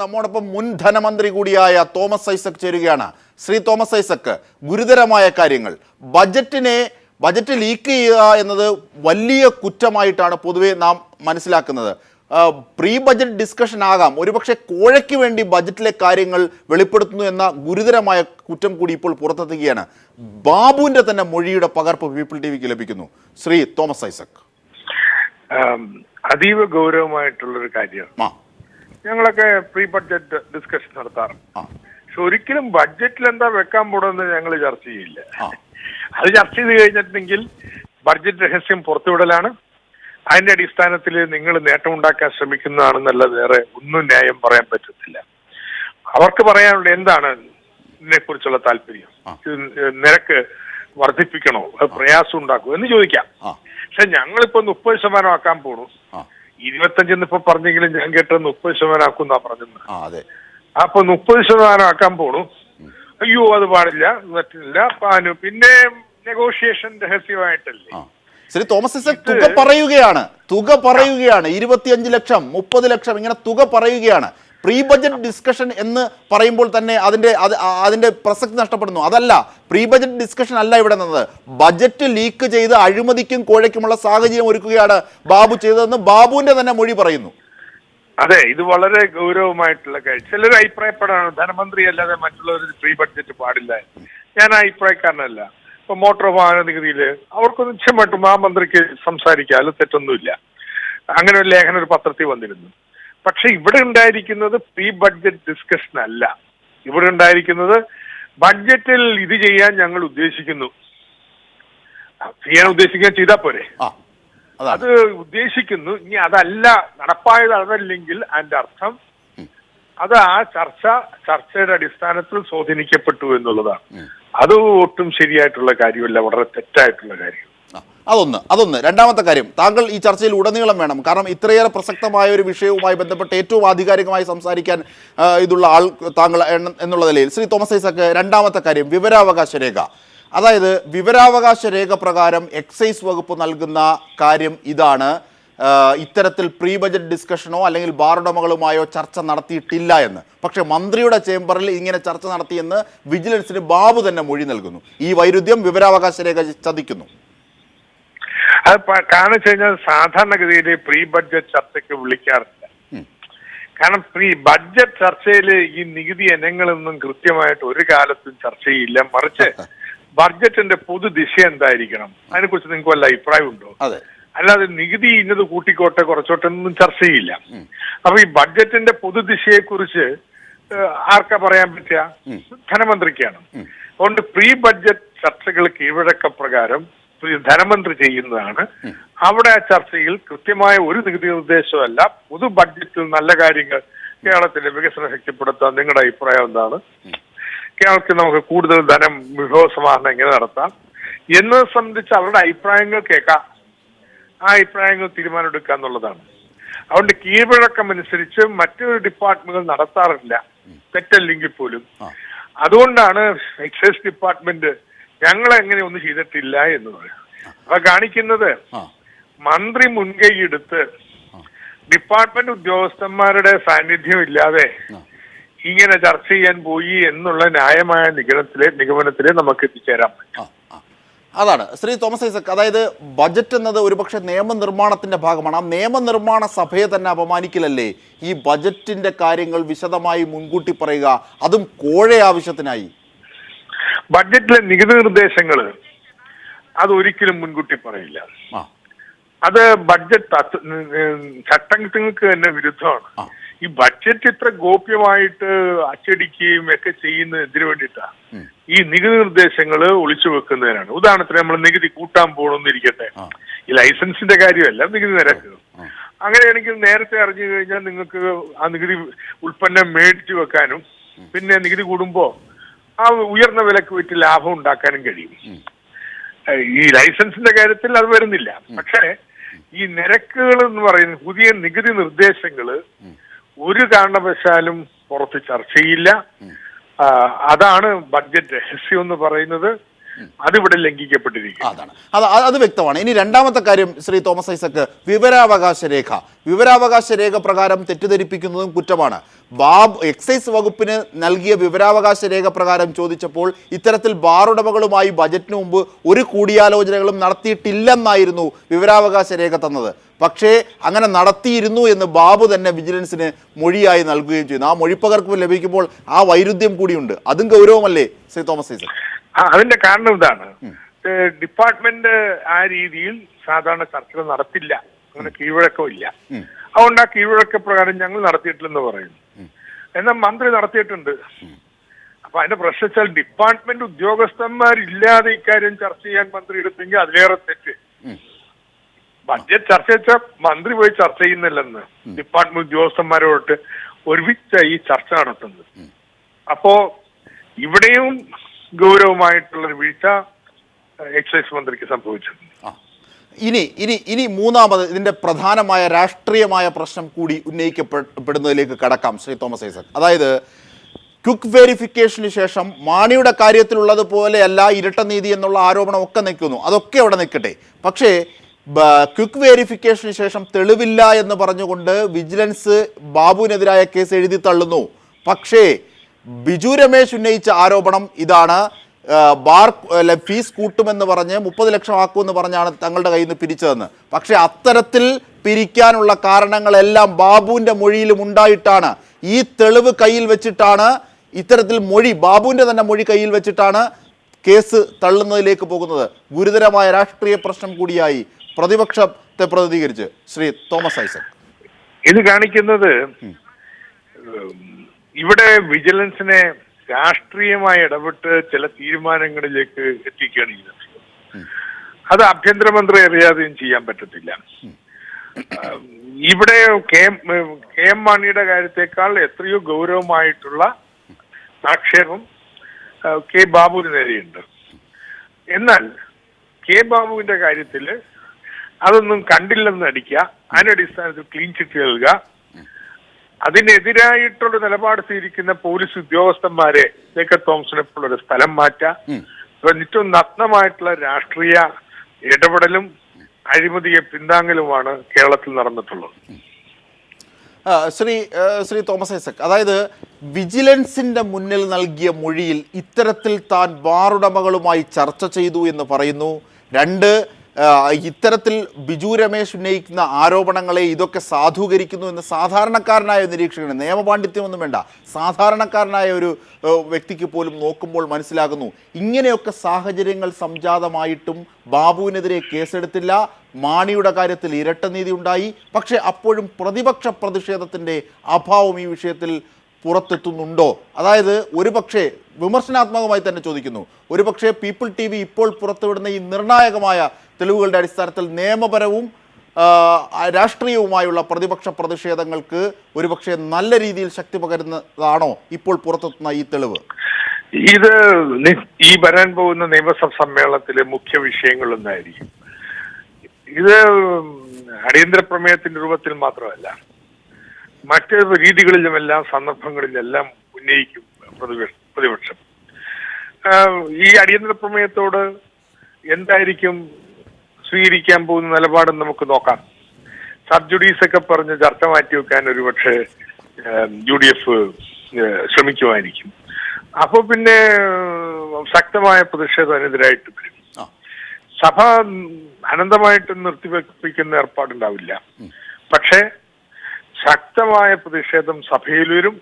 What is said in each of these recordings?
നമ്മോടൊപ്പം മുൻ ധനമന്ത്രി കൂടിയായ തോമസ് ഐസക് ചേരുകയാണ്. ശ്രീ തോമസ് ഐസക്, ഗുരുതരമായ കാര്യങ്ങൾ, ബജറ്റ് ലീക്ക് ചെയ്യുക എന്നത് വലിയ കുറ്റമായിട്ടാണ് പൊതുവെ നാം മനസ്സിലാക്കുന്നത്. പ്രീ ബജറ്റ് ഡിസ്കഷൻ ആകാം, ഒരുപക്ഷെ കോഴയ്ക്ക് വേണ്ടി ബജറ്റിലെ കാര്യങ്ങൾ വെളിപ്പെടുത്തുന്നു എന്ന ഗുരുതരമായ കുറ്റം കൂടി ഇപ്പോൾ പുറത്തെത്തുകയാണ്. ബാബുവിന്റെ തന്നെ മൊഴിയുടെ പകർപ്പ് പീപ്പിൾ ടിവിക്ക് ലഭിക്കുന്നു. ശ്രീ തോമസ് ഐസക്, അതീവ ഗൗരവമായിട്ടുള്ളൊരു കാര്യമാണ്. ഞങ്ങളൊക്കെ പ്രീ ബഡ്ജറ്റ് ഡിസ്കഷൻ നടത്താറുണ്ട്. പക്ഷെ ഒരിക്കലും ബഡ്ജറ്റിൽ എന്താ വെക്കാൻ പോണെന്ന് ഞങ്ങൾ ചർച്ച ചെയ്യില്ല. അത് ചർച്ച ചെയ്ത് കഴിഞ്ഞിട്ടുണ്ടെങ്കിൽ ബഡ്ജറ്റ് രഹസ്യം പുറത്തുവിടലാണ്. അതിന്റെ അടിസ്ഥാനത്തിൽ നിങ്ങൾ നേട്ടമുണ്ടാക്കാൻ ശ്രമിക്കുന്നതാണെന്നല്ല വേറെ ഒന്നും ന്യായം പറയാൻ പറ്റത്തില്ല. അവർക്ക് പറയാനുള്ള എന്താണ് ഇതിനെ കുറിച്ചുള്ള താല്പര്യം? നിരക്ക് വർദ്ധിപ്പിക്കണോ, അത് പ്രയാസം ഉണ്ടാക്കുമോ എന്ന് ചോദിക്കാം. പക്ഷെ ഞങ്ങളിപ്പോ 30% ആക്കാൻ പോണു. 25 ഇപ്പൊ പറഞ്ഞെങ്കിലും ഞാൻ കേട്ടത് 30% ആക്കുന്നാ പറഞ്ഞത്. അപ്പൊ 30% ആക്കാൻ പോണു. അയ്യോ അത് പാടില്ല, പറ്റില്ല. പിന്നെ നെഗോഷിയേഷൻ രഹസ്യമായിട്ടല്ലേ. ശ്രീ തോമസ് ഐസക് തുക പറയുകയാണ് 25 ലക്ഷം 30 ലക്ഷം ഇങ്ങനെ തുക പറയുകയാണ്. പ്രീ ബജറ്റ് ഡിസ്കഷൻ എന്ന് പറയുമ്പോൾ തന്നെ അതിന്റെ പ്രസക്തി നഷ്ടപ്പെടുന്നു. അതല്ല, പ്രീ ബജറ്റ് ഡിസ്കഷൻ അല്ല ഇവിടെ നിന്നത്. ബജറ്റ് ലീക്ക് ചെയ്ത് അഴിമതിക്കും കോഴയ്ക്കുമുള്ള സാഹചര്യം ഒരുക്കുകയാണ് ബാബു ചെയ്തതെന്ന് ബാബുവിന്റെ തന്നെ മൊഴി പറയുന്നു. അതെ, ഇത് വളരെ ഗൗരവമായിട്ടുള്ള കാര്യം. ചിലർ അഭിപ്രായപ്പെടാണ് ധനമന്ത്രി അല്ലാതെ മറ്റുള്ളവർ പ്രീ ബഡ്ജറ്റ് പാടില്ല. ഞാൻ അഭിപ്രായക്കാരനല്ല. ഇപ്പൊ മോട്ടോർ വാഹന നികുതിയില് അവർക്ക് നിശ്ചയമായിട്ടും ആ മന്ത്രിക്ക് സംസാരിക്കാം, അത് തെറ്റൊന്നുമില്ല. അങ്ങനെ ഒരു ലേഖനം ഒരു പത്രത്തിൽ വന്നിരുന്നു. പക്ഷെ ഇവിടെ ഉണ്ടായിരിക്കുന്നത് പ്രീ ബഡ്ജറ്റ് ഡിസ്കഷൻ അല്ല. ഇവിടെ ഉണ്ടായിരിക്കുന്നത് ബഡ്ജറ്റിൽ ഇത് ചെയ്യാൻ ഞങ്ങൾ ഉദ്ദേശിക്കുന്നു. ചെയ്യാൻ ഉദ്ദേശിക്കാൻ ചെയ്താൽ പോരെ, അത് ഉദ്ദേശിക്കുന്നു. ഇനി അതല്ല നടപ്പായത്, അതല്ലെങ്കിൽ അതിന്റെ അർത്ഥം അത് ആ ചർച്ചയുടെ അടിസ്ഥാനത്തിൽ സ്വാധീനിക്കപ്പെട്ടു എന്നുള്ളതാണ്. അത് ഒട്ടും ശരിയായിട്ടുള്ള കാര്യമല്ല, വളരെ തെറ്റായിട്ടുള്ള കാര്യം. അതൊന്ന്. രണ്ടാമത്തെ കാര്യം, താങ്കൾ ഈ ചർച്ചയിൽ ഉടനീളം വേണം. കാരണം ഇത്രയേറെ പ്രസക്തമായ ഒരു വിഷയവുമായി ബന്ധപ്പെട്ട് ഏറ്റവും ആധികാരികമായി സംസാരിക്കാൻ ഇതുള്ള ആൾ താങ്കൾ എന്നുള്ള നിലയിൽ ശ്രീ തോമസ് ഐസക്, രണ്ടാമത്തെ കാര്യം വിവരാവകാശ രേഖ. അതായത് വിവരാവകാശ രേഖ പ്രകാരം എക്സൈസ് വകുപ്പ് നൽകുന്ന കാര്യം ഇതാണ്: ഇത്തരത്തിൽ പ്രീ ബജറ്റ് ഡിസ്കഷനോ അല്ലെങ്കിൽ ബാറുടമകളുമായോ ചർച്ച നടത്തിയിട്ടില്ല എന്ന്. പക്ഷേ മന്ത്രിയുടെ ചേംബറിൽ ഇങ്ങനെ ചർച്ച നടത്തിയെന്ന് വിജിലൻസിന് ബാബു തന്നെ മൊഴി നൽകുന്നു. ഈ വൈരുദ്ധ്യം വിവരാവകാശ രേഖ ചതിക്കുന്നു. അത് കാരണം വെച്ച് കഴിഞ്ഞാൽ സാധാരണഗതിയിൽ പ്രീ ബഡ്ജറ്റ് ചർച്ചയ്ക്ക് വിളിക്കാറില്ല. കാരണം പ്രീ ബഡ്ജറ്റ് ചർച്ചയിൽ ഈ നികുതി ഇനങ്ങളൊന്നും കൃത്യമായിട്ട് ഒരു കാലത്തും ചർച്ച ചെയ്യില്ല. മറിച്ച് ബഡ്ജറ്റിന്റെ പൊതുദിശ എന്തായിരിക്കണം അതിനെക്കുറിച്ച് നിങ്ങൾക്ക് വല്ല അഭിപ്രായം ഉണ്ടോ? അല്ലാതെ നികുതി ഇന്നത് കൂട്ടിക്കോട്ടെ കുറച്ചോട്ടെ ഒന്നും ചർച്ച ചെയ്യില്ല. അപ്പൊ ഈ ബഡ്ജറ്റിന്റെ പൊതുദിശയെ കുറിച്ച് ആർക്കാ പറയാൻ പറ്റുക? ധനമന്ത്രിക്കാണ്. അതുകൊണ്ട് പ്രീ ബഡ്ജറ്റ് ചർച്ചകൾ കീഴ്വഴക്ക പ്രകാരം ധനമന്ത്രി ചെയ്യുന്നതാണ്. അവിടെ ആ ചർച്ചയിൽ കൃത്യമായ ഒരു നികുതി നിർദ്ദേശമല്ല, പൊതു ബഡ്ജറ്റിൽ നല്ല കാര്യങ്ങൾ കേരളത്തിന്റെ വികസനം ശക്തിപ്പെടുത്താൻ നിങ്ങളുടെ അഭിപ്രായം എന്താണ്? കേരളത്തിൽ നമുക്ക് കൂടുതൽ ധനം വിഭവസമാഹരണം എങ്ങനെ നടത്താം എന്നത് സംബന്ധിച്ച് അവരുടെ അഭിപ്രായങ്ങൾ കേൾക്കാം. ആ അഭിപ്രായങ്ങൾ തീരുമാനമെടുക്കുക എന്നുള്ളതാണ്. അതുകൊണ്ട് കീഴ്വഴക്കം അനുസരിച്ച് മറ്റൊരു ഡിപ്പാർട്ട്മെന്റുകൾ നടത്താറില്ല, തെറ്റല്ലെങ്കിൽ പോലും. അതുകൊണ്ടാണ് എക്സൈസ് ഡിപ്പാർട്ട്മെന്റ് ഞങ്ങളെങ്ങനെ ഒന്നും ചെയ്തിട്ടില്ല എന്ന് പറയും. അപ്പൊ കാണിക്കുന്നത് മന്ത്രി മുൻകൈയെടുത്ത് ഡിപ്പാർട്ട്മെന്റ് ഉദ്യോഗസ്ഥന്മാരുടെ സാന്നിധ്യം ഇല്ലാതെ ഇങ്ങനെ ചർച്ച ചെയ്യാൻ പോയി എന്നുള്ള ന്യായമായ നിഗമനത്തിലെ നമുക്ക് എത്തിച്ചേരാൻ പറ്റും. അതാണ് ശ്രീ തോമസ് ഐസക്, അതായത് ബജറ്റ് എന്നത് ഒരുപക്ഷെ നിയമനിർമ്മാണത്തിന്റെ ഭാഗമാണ്. ആ നിയമനിർമ്മാണ സഭയെ തന്നെ അപമാനിക്കലല്ലേ ഈ ബജറ്റിന്റെ കാര്യങ്ങൾ വിശദമായി മുൻകൂട്ടി പറയുക, അതും കോഴ ആവശ്യത്തിനായി? ബഡ്ജറ്റിലെ നികുതി നിർദ്ദേശങ്ങൾ അതൊരിക്കലും മുൻകൂട്ടി പറയില്ല. അത് ബഡ്ജറ്റ് ചട്ടങ്ങൾക്ക് തന്നെ വിരുദ്ധമാണ്. ഈ ബഡ്ജറ്റ് ഇത്ര ഗോപ്യമായിട്ട് അച്ചടിക്കുകയും ഒക്കെ ചെയ്യുന്നത് എന്തിനു വേണ്ടിയിട്ടാണ്? ഈ നികുതി നിർദ്ദേശങ്ങൾ ഒളിച്ചു വെക്കുന്നതിനാണ്. ഉദാഹരണത്തിന് നമ്മൾ നികുതി കൂട്ടാൻ പോകണമെന്നിരിക്കട്ടെ, ഈ ലൈസൻസിന്റെ കാര്യമല്ല, നികുതി നിരക്ക്. അങ്ങനെയാണെങ്കിൽ നേരത്തെ അറിഞ്ഞു കഴിഞ്ഞാൽ നിങ്ങൾക്ക് ആ നികുതി ഉൽപ്പന്നം മേടിച്ചു വെക്കാനും പിന്നെ നികുതി കൂടുമ്പോ ആ ഉയർന്ന വിലക്ക് വിറ്റ് ലാഭം ഉണ്ടാക്കാനും കഴിയും. ഈ ലൈസൻസിന്റെ കാര്യത്തിൽ അത് വരുന്നില്ല. പക്ഷേ ഈ നിരക്കുകൾ എന്ന് പറയുന്ന പുതിയ നികുതി നിർദ്ദേശങ്ങള് ഒരു കാരണവശാലും പുറത്ത് ചർച്ച ചെയ്യില്ല. അതാണ് ബഡ്ജറ്റ് രഹസ്യം എന്ന് പറയുന്നത്. അതിവിടെ ലംഘിക്കപ്പെട്ടിരിക്കും. അതാണ് അത് വ്യക്തമാണ്. ഇനി രണ്ടാമത്തെ കാര്യം ശ്രീ തോമസ് ഐസക്, വിവരാവകാശ രേഖ പ്രകാരം തെറ്റിദ്ധരിപ്പിക്കുന്നതും കുറ്റമാണ്. എക്സൈസ് വകുപ്പിന് നൽകിയ വിവരാവകാശ രേഖ പ്രകാരം ചോദിച്ചപ്പോൾ ഇത്തരത്തിൽ ബാറുടമകളുമായി ബജറ്റിന് മുമ്പ് ഒരു കൂടിയാലോചനകളും നടത്തിയിട്ടില്ലെന്നായിരുന്നു വിവരാവകാശ രേഖ തന്നത്. പക്ഷേ അങ്ങനെ നടത്തിയിരുന്നു എന്ന് ബാബു തന്നെ വിജിലൻസിന് മൊഴിയായി നൽകുകയും ചെയ്യുന്നു. ആ മൊഴിപ്പകർപ്പ് ലഭിക്കുമ്പോൾ ആ വൈരുദ്ധ്യം കൂടിയുണ്ട്. അതും ഗൗരവമല്ലേ ശ്രീ തോമസ് ഐസക്? അതിന്റെ കാരണം ഇതാണ്, ഡിപ്പാർട്ട്മെന്റ് ആ രീതിയിൽ സാധാരണ ചർച്ചകൾ നടത്തില്ല, അങ്ങനെ കീഴ്വഴക്കം ഇല്ല. അതുകൊണ്ട് ആ കീഴ്വഴക്ക പ്രകാരം ഞങ്ങൾ നടത്തിയിട്ടില്ലെന്ന് പറയുന്നു. എന്നാൽ മന്ത്രി നടത്തിയിട്ടുണ്ട്. അപ്പൊ അതിന്റെ പ്രശ്നം വെച്ചാൽ ഡിപ്പാർട്ട്മെന്റ് ഉദ്യോഗസ്ഥന്മാരില്ലാതെ ഇക്കാര്യം ചർച്ച ചെയ്യാൻ മന്ത്രി എടുത്തെങ്കിൽ അതിലേറെ തെറ്റ്. ബഡ്ജറ്റ് ചർച്ച വെച്ചാൽ മന്ത്രി പോയി ചർച്ച ചെയ്യുന്നില്ലെന്ന് ഡിപ്പാർട്ട്മെന്റ് ഉദ്യോഗസ്ഥന്മാരോട്ട് ഒരുമിച്ച് ഈ ചർച്ച നടത്തുന്നത്. അപ്പോ ഇവിടെയും ഗൗരവമായിട്ടുള്ളൊരു വീഴ്ച എക്സൈസ് മന്ത്രിക്ക് സംഭവിച്ചിട്ടുണ്ട്. ഇനി മൂന്നാമത് ഇതിന്റെ പ്രധാനമായ രാഷ്ട്രീയമായ പ്രശ്നം കൂടി ഉന്നയിക്കപ്പെടുന്നതിലേക്ക് കടക്കാം ശ്രീ തോമസ് ഐസക്. അതായത് ക്വിക്ക് വെരിഫിക്കേഷന് ശേഷം മാണിയുടെ കാര്യത്തിലുള്ളതുപോലെയല്ല ഇരട്ട നീതി എന്നുള്ള ആരോപണം ഒക്കെ നിൽക്കുന്നു. അതൊക്കെ അവിടെ നിൽക്കട്ടെ. പക്ഷേ ക്വിക്ക് വെരിഫിക്കേഷന് ശേഷം തെളിവില്ല എന്ന് പറഞ്ഞുകൊണ്ട് വിജിലൻസ് ബാബുവിനെതിരായ കേസ് എഴുതി തള്ളുന്നു. പക്ഷേ ബിജു രമേശ് ഉന്നയിച്ച ആരോപണം ഇതാണ്, ഫീസ് കൂട്ടുമെന്ന് പറഞ്ഞ് 30 ലക്ഷം ആക്കുമെന്ന് പറഞ്ഞാണ് തങ്ങളുടെ കയ്യിൽ നിന്ന് പിരിച്ചതെന്ന്. പക്ഷേ അത്തരത്തിൽ പിരിക്കാനുള്ള കാരണങ്ങളെല്ലാം ബാബുവിൻ്റെ മൊഴിയിലും ഉണ്ടായിട്ടാണ്. ഈ തെളിവ് കയ്യിൽ വെച്ചിട്ടാണ്, ഇത്തരത്തിൽ ബാബുവിൻ്റെ തന്നെ മൊഴി കയ്യിൽ വെച്ചിട്ടാണ് കേസ് തള്ളുന്നതിലേക്ക് പോകുന്നത്. ഗുരുതരമായ രാഷ്ട്രീയ പ്രശ്നം കൂടിയായി പ്രതിപക്ഷത്തെ പ്രതിനിധീകരിച്ച് ശ്രീ തോമസ് ഐസക്. ഇത് കാണിക്കുന്നത് ഇവിടെ വിജിലൻസിനെ രാഷ്ട്രീയമായി ഇടപെട്ട് ചില തീരുമാനങ്ങളിലേക്ക് എത്തിക്കുകയാണ് ചെയ്തത്. അത് ആഭ്യന്തരമന്ത്രി അറിയാതെയും ചെയ്യാൻ പറ്റത്തില്ല. ഇവിടെ കെ എം മാണിയുടെ കാര്യത്തെക്കാൾ എത്രയോ ഗൗരവമായിട്ടുള്ള ആക്ഷേപം കെ ബാബുവിന് നേരെയുണ്ട്. എന്നാൽ കെ ബാബുവിന്റെ കാര്യത്തിൽ അതൊന്നും കണ്ടില്ലെന്ന് അടിക്കുക, അതിനടിസ്ഥാനത്തിൽ ക്ലീൻ ചിറ്റ് നൽകുക, അതിനെതിരായിട്ടുള്ള നിലപാട് സ്വീകരിക്കുന്ന പോലീസ് ഉദ്യോഗസ്ഥന്മാരെ ജേക്കബ് തോമസിനെ പോലൊരു സ്ഥലം മാറ്റുക, ഏറ്റവും നഗ്നമായിട്ടുള്ള രാഷ്ട്രീയ ഇടപെടലും അഴിമതിയെ പിന്താങ്ങലുമാണ് കേരളത്തിൽ നടന്നിട്ടുള്ളത്. ശ്രീ തോമസ് ഐസക്, അതായത് വിജിലൻസിന്റെ മുന്നിൽ നൽകിയ മൊഴിയിൽ ഇത്തരത്തിൽ താൻ ബാറുടമകളുമായി ചർച്ച ചെയ്തു എന്ന് പറയുന്നു. ഇത്തരത്തിൽ ബിജു രമേശ് ഉന്നയിക്കുന്ന ആരോപണങ്ങളെ ഇതൊക്കെ സാധൂകരിക്കുന്നു എന്ന് സാധാരണക്കാരനായ നിരീക്ഷകന്, നിയമപാണ്ഡിത്യമൊന്നും വേണ്ട, സാധാരണക്കാരനായ ഒരു വ്യക്തിക്ക് പോലും നോക്കുമ്പോൾ മനസ്സിലാകുന്നു. ഇങ്ങനെയൊക്കെ സാഹചര്യങ്ങൾ സംജാതമായിട്ടും ബാബുവിനെതിരെ കേസെടുത്തില്ല. മാണിയുടെ കാര്യത്തിൽ ഇരട്ട നീതി ഉണ്ടായി. പക്ഷേ അപ്പോഴും പ്രതിപക്ഷ പ്രതിഷേധത്തിൻ്റെ അഭാവം ഈ വിഷയത്തിൽ പുറത്തെത്തുന്നുണ്ടോ? അതായത് ഒരുപക്ഷെ വിമർശനാത്മകമായി തന്നെ ചോദിക്കുന്നു, ഒരുപക്ഷെ പീപ്പിൾ TV ഇപ്പോൾ പുറത്തുവിടുന്ന ഈ നിർണായകമായ തെളിവുകളുടെ അടിസ്ഥാനത്തിൽ നിയമപരവും രാഷ്ട്രീയവുമായുള്ള പ്രതിപക്ഷ പ്രതിഷേധങ്ങൾക്ക് ഒരുപക്ഷെ നല്ല രീതിയിൽ ശക്തി പകരുന്നതാണോ ഇപ്പോൾ പുറത്തെത്തുന്ന ഈ തെളിവ്? ഇത് ഈ വരാൻ പോകുന്ന നിയമസഭ സമ്മേളനത്തിലെ മുഖ്യ വിഷയങ്ങളൊന്നായിരിക്കും. ഇത് അടിയന്തര പ്രമേയത്തിന്റെ രൂപത്തിൽ മാത്രമല്ല, മറ്റ് രീതികളിലുമെല്ലാം സന്ദർഭങ്ങളിലെല്ലാം ഉന്നയിക്കും പ്രതിപക്ഷം. ഈ അടിയന്തര പ്രമേയത്തോട് എന്തായിരിക്കും സ്വീകരിക്കാൻ പോകുന്ന നിലപാടെന്ന് നമുക്ക് നോക്കാം. സബ് ജുഡീസ് ഒക്കെ പറഞ്ഞ് ചർച്ച മാറ്റിവെക്കാൻ ഒരുപക്ഷെ UDF ശ്രമിക്കുമായിരിക്കും. അപ്പൊ പിന്നെ ശക്തമായ പ്രതിഷേധം അതിനെതിരായിട്ട് വരും. സഭ അനന്തമായിട്ട് നിർത്തിവെപ്പിക്കുന്ന ഏർപ്പാടുണ്ടാവില്ല. പക്ഷേ ശക്തമായ പ്രതിഷേധം സഭയിൽ വരും.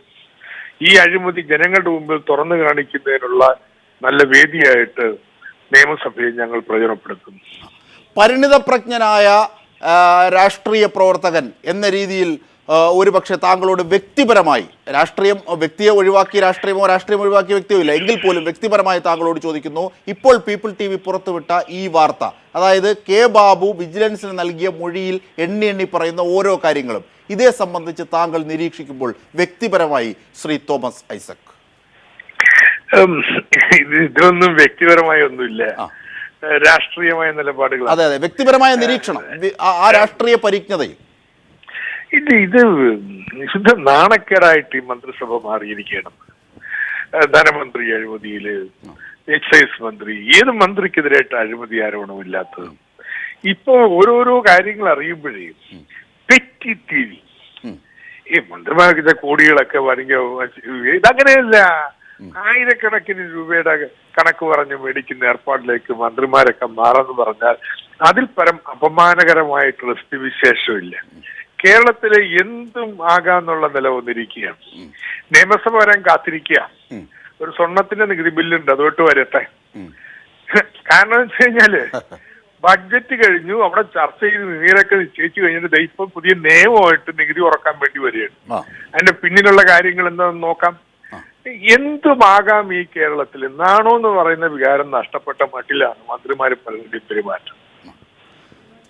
ഈ അഴിമതി ജനങ്ങളുടെ മുമ്പിൽ തുറന്നു കാണിക്കുന്നതിനുള്ള നല്ല വേദിയായിട്ട് നിയമസഭയിൽ ഞങ്ങൾ പ്രയോജനപ്പെടുത്തും. പരിണിതപ്രജ്ഞനായ രാഷ്ട്രീയ പ്രവർത്തകൻ എന്ന രീതിയിൽ ഒരുപക്ഷെ താങ്കളോട് വ്യക്തിപരമായി, വ്യക്തിയെ ഒഴിവാക്കി രാഷ്ട്രീയം ഒഴിവാക്കിയ വ്യക്തിയോ ഇല്ല, എങ്കിൽ പോലും വ്യക്തിപരമായി താങ്കളോട് ചോദിക്കുന്നു, ഇപ്പോൾ പീപ്പിൾ TV പുറത്തുവിട്ട ഈ വാർത്ത, അതായത് കെ ബാബു വിജിലൻസിന് നൽകിയ മൊഴിയിൽ എണ്ണി പറയുന്ന ഓരോ കാര്യങ്ങളും, ഇതേ സംബന്ധിച്ച് താങ്കൾ നിരീക്ഷിക്കുമ്പോൾ വ്യക്തിപരമായി ശ്രീ തോമസ് ഐസക്? ഇതൊന്നും വ്യക്തിപരമായ ഒന്നുമില്ല, രാഷ്ട്രീയമായ നിലപാടുകൾ. അതെ, വ്യക്തിപരമായ നിരീക്ഷണം, ആ രാഷ്ട്രീയ പരിജ്ഞതയും. ഇത് ശുദ്ധ നാണക്കേടായിട്ട് ഈ മന്ത്രിസഭ മാറിയിരിക്കണം. ധനമന്ത്രി അഴിമതിയില്, എക്സൈസ് മന്ത്രി, ഏത് മന്ത്രിക്കെതിരായിട്ട് അഴിമതി ആരോപണമില്ലാത്തത്? ഇപ്പൊ ഓരോരോ കാര്യങ്ങൾ അറിയുമ്പോഴേ പെറ്റി ടി വി ഈ മന്ത്രിമാർക്ക് കോടികളൊക്കെ ഇതങ്ങനെയല്ല. ആയിരക്കണക്കിന് രൂപയുടെ കണക്ക് പറഞ്ഞ് മേടിക്കുന്ന ഏർപ്പാടിലേക്ക് മന്ത്രിമാരൊക്കെ മാറെന്ന് പറഞ്ഞാൽ അതിൽ പരം അപമാനകരമായിട്ടുള്ള സ്ഥിതിവിശേഷമില്ല. കേരളത്തിലെ എന്തും ആകാന്നുള്ള നില വന്നിരിക്കുകയാണ്. നിയമസഭ വരാൻ കാത്തിരിക്കുക. ഒരു സ്വർണത്തിന്റെ നികുതി ബില്ലുണ്ട്, അതോട്ട് വരട്ടെ. കാരണം വെച്ച് കഴിഞ്ഞാല് ബഡ്ജറ്റ് കഴിഞ്ഞു, അവിടെ ചർച്ച ചെയ്ത് നികുതിയൊക്കെ നിശ്ചയിച്ചു കഴിഞ്ഞിട്ട് ഇപ്പം പുതിയ നിയമമായിട്ട് നികുതി ഉറക്കാൻ വേണ്ടി വരികയാണ്. അതിന്റെ പിന്നിലുള്ള കാര്യങ്ങൾ എന്താണെന്ന് നോക്കാം. എന്തുമാകാം ഈ കേരളത്തിൽ. നാണോ എന്ന് പറയുന്ന വികാരം നഷ്ടപ്പെട്ട മട്ടിലാണ് മന്ത്രിമാര് പലരുടെയും പെരുമാറ്റം.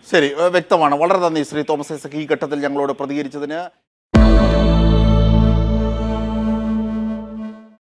ശരി, വ്യക്തമാണ്. വളരെ നന്ദി ശ്രീ തോമസ് ഐസക് ഈ ഘട്ടത്തിൽ ഞങ്ങളോട് പ്രതികരിച്ചതിന്.